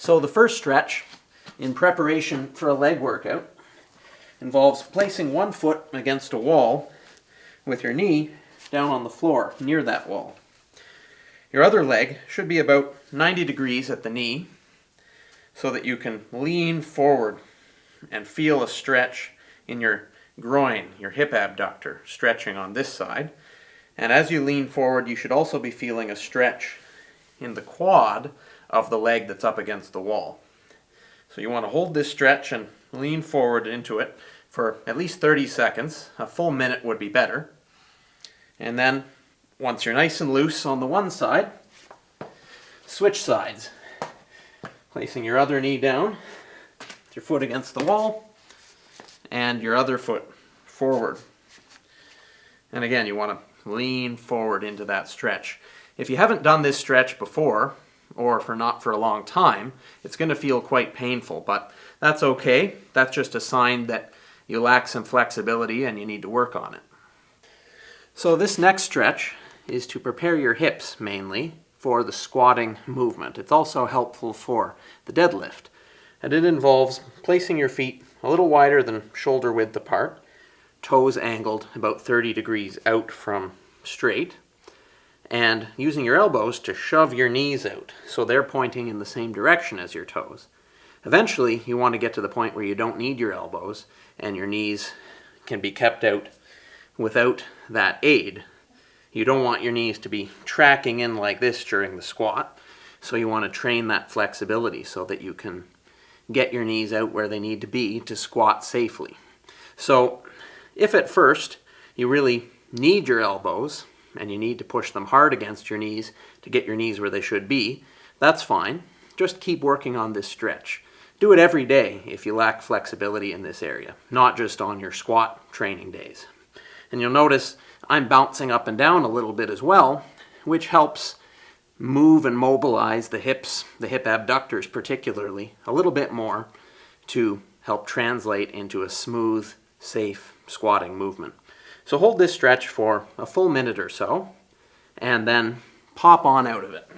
So the first stretch in preparation for a leg workout involves placing one foot against a wall with your knee down on the floor near that wall. Your other leg should be about 90 degrees at the knee so that you can lean forward and feel a stretch in your groin, your hip abductor, stretching on this side. And as you lean forward, you should also be feeling a stretch in the quad of the leg that's up against the wall. So you want to hold this stretch and lean forward into it for at least 30 seconds. A full minute would be better. And then, once you're nice and loose on the one side, switch sides. Placing your other knee down, your foot against the wall, and your other foot forward. And again, you want to lean forward into that stretch. If you haven't done this stretch before, or not for a long time, it's going to feel quite painful, but that's okay. That's just a sign that you lack some flexibility and you need to work on it. So this next stretch is to prepare your hips mainly for the squatting movement. It's also helpful for the deadlift. And it involves placing your feet a little wider than shoulder width apart, toes angled about 30 degrees out from straight, and using your elbows to shove your knees out so they're pointing in the same direction as your toes. Eventually, you want to get to the point where you don't need your elbows and your knees can be kept out without that aid. You don't want your knees to be tracking in like this during the squat, so you want to train that flexibility so that you can get your knees out where they need to be to squat safely. So if at first you really need your elbows and you need to push them hard against your knees to get your knees where they should be, that's fine. Just keep working on this stretch. Do it every day if you lack flexibility in this area, not just on your squat training days. And you'll notice I'm bouncing up and down a little bit as well, which helps move and mobilize the hips, the hip abductors particularly, a little bit more to help translate into a smooth, safe squatting movement. So hold this stretch for a full minute or so, and then pop on out of it.